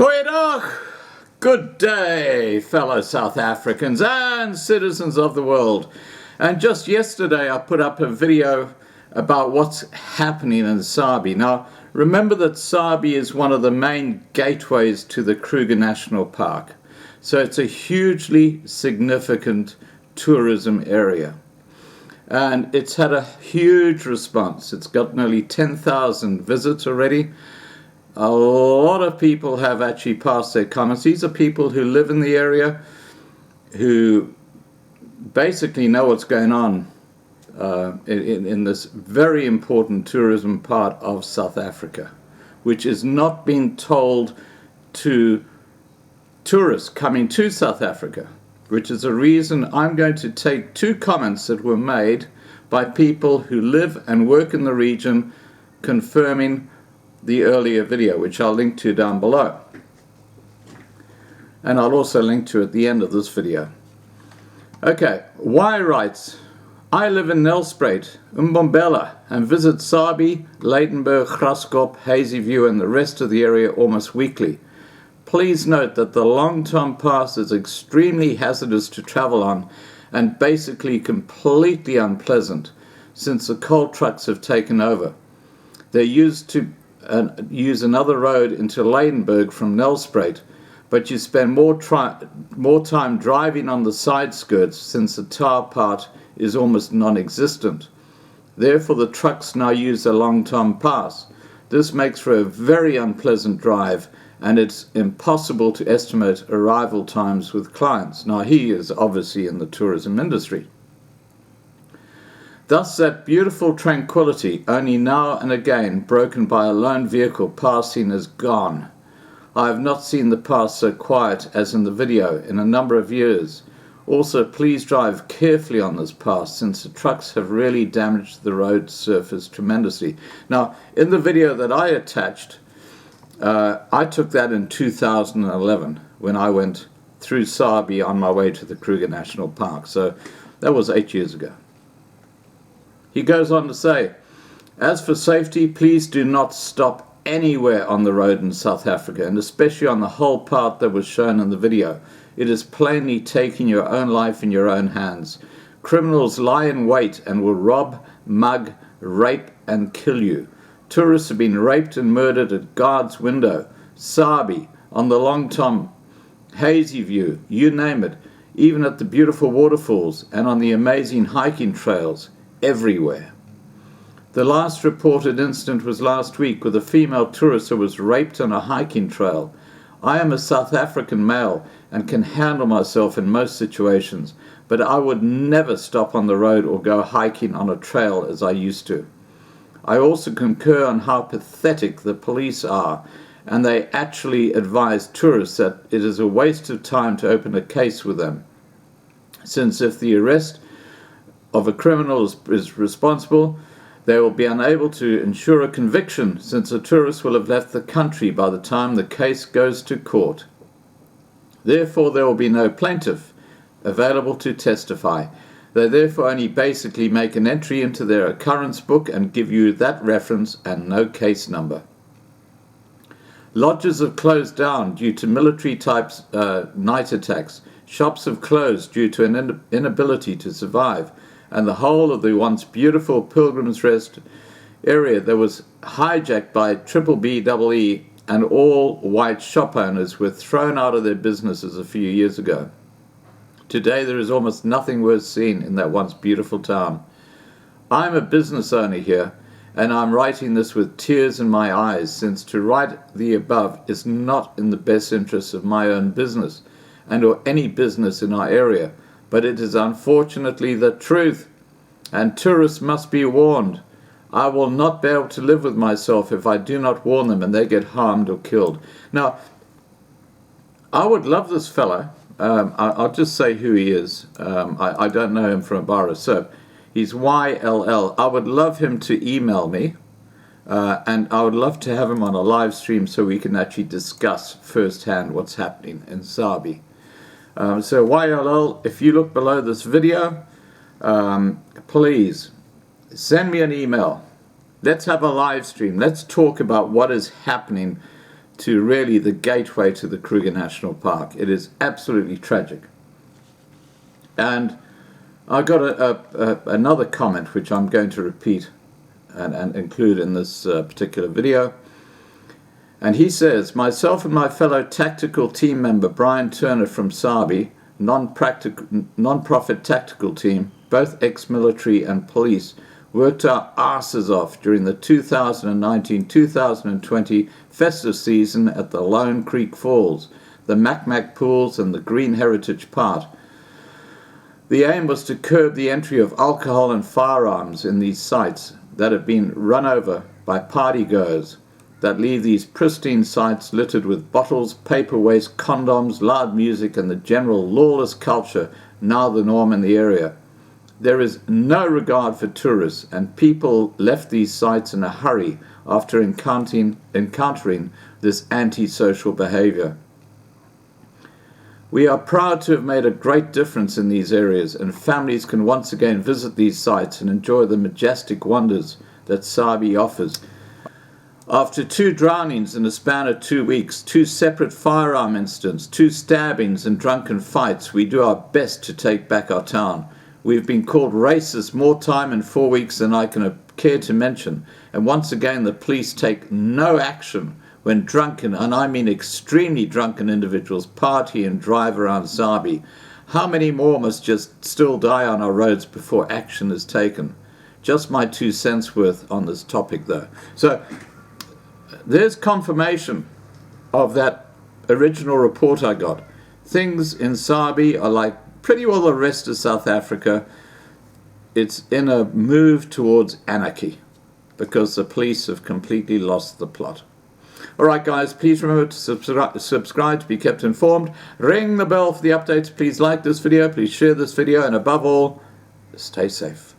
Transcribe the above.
Goeiedag! Good day, fellow South Africans and citizens of the world. And just yesterday I put up a video about what's happening in Sabie. Now, remember that Sabie is one of the main gateways to the Kruger National Park. So it's a hugely significant tourism area. And it's had a huge response. It's got nearly 10,000 visits already. A lot of people have actually passed their comments. These are people who live in the area, who basically know what's going on in this very important tourism part of South Africa, which is not being told to tourists coming to South Africa, which is a reason I'm going to take two comments that were made by people who live and work in the region, confirming the earlier video, which I'll link to down below. And I'll also link to at the end of this video. Okay, Y writes, I live in Nelspruit, Mbombela, and visit Sabie, Lydenburg, Graskop, Hazyview, and the rest of the area almost weekly. Please note that the long-term pass is extremely hazardous to travel on and basically completely unpleasant since the coal trucks have taken over. They're used to use another road into Lydenburg from Nelspruit, but you spend more time driving on the side skirts since the tar part is almost non-existent. Therefore, the trucks now use a long-term pass. This makes for a very unpleasant drive, and it's impossible to estimate arrival times with clients. Now, he is obviously in the tourism industry. Thus that beautiful tranquility, only now and again broken by a lone vehicle passing, is gone. I have not seen the pass so quiet as in the video in a number of years. Also, please drive carefully on this pass since the trucks have really damaged the road surface tremendously. Now, in the video that I attached, I took that in 2011 when I went through Sabie on my way to the Kruger National Park. So that was 8 years ago. He goes on to say, as for safety, please do not stop anywhere on the road in South Africa, and especially on the whole part that was shown in the video. It is plainly taking your own life in your own hands. Criminals lie in wait and will rob, mug, rape, and kill you. Tourists have been raped and murdered at Guard's window, Sabie, on the Long Tom, Hazyview, you name it, even at the beautiful waterfalls and on the amazing hiking trails. Everywhere. The last reported incident was last week with a female tourist who was raped on a hiking trail. I am a South African male and can handle myself in most situations, but I would never stop on the road or go hiking on a trail as I used to. I also concur on how pathetic the police are, and they actually advise tourists that it is a waste of time to open a case with them, since if the arrest of a criminal is responsible, they will be unable to ensure a conviction since the tourist will have left the country by the time the case goes to court. Therefore, there will be no plaintiff available to testify. They therefore only basically make an entry into their occurrence book and give you that reference and no case number. Lodges have closed down due to military-type night attacks. Shops have closed due to an inability to survive. And the whole of the once beautiful Pilgrim's Rest area that was hijacked by BBBEE and all white shop owners were thrown out of their businesses a few years ago. Today there is almost nothing worth seeing in that once beautiful town. I'm a business owner here, and I'm writing this with tears in my eyes, since to write the above is not in the best interests of my own business and or any business in our area. But it is unfortunately the truth, and tourists must be warned. I will not be able to live with myself if I do not warn them and they get harmed or killed. Now, I would love this fella. I'll just say who he is. I don't know him from a bar of soap. He's YLL. I would love him to email me, and I would love to have him on a live stream so we can actually discuss firsthand what's happening in Sabie. So YLL, if you look below this video, please send me an email. Let's have a live stream. Let's talk about what is happening to really the gateway to the Kruger National Park. It is absolutely tragic. And I got another comment which I'm going to repeat and include in this particular video. And he says, myself and my fellow tactical team member Brian Turner from Sabie, non-profit tactical team, both ex-military and police, worked our asses off during the 2019-2020 festive season at the Lone Creek Falls, the Macmac Pools and the Green Heritage Park. The aim was to curb the entry of alcohol and firearms in these sites that have been run over by partygoers that leave these pristine sites littered with bottles, paper waste, condoms, loud music, and the general lawless culture now the norm in the area. There is no regard for tourists, and people left these sites in a hurry after encountering this antisocial behavior. We are proud to have made a great difference in these areas, and families can once again visit these sites and enjoy the majestic wonders that Sabie offers. After 2 drownings in a span of 2 weeks, 2 separate firearm incidents, 2 stabbings and drunken fights, we do our best to take back our town. We've been called racist more time in 4 weeks than I can care to mention, and once again the police take no action when drunken, and I mean extremely drunken individuals party and drive around Sabie. How many more must just still die on our roads before action is taken? Just my 2 cents worth on this topic though. So there's confirmation of that original report I got. Things in Sabie are like pretty well the rest of South Africa. It's in a move towards anarchy because the police have completely lost the plot. Alright guys, please remember to subscribe to be kept informed. Ring the bell for the updates. Please like this video, please share this video, and above all, stay safe.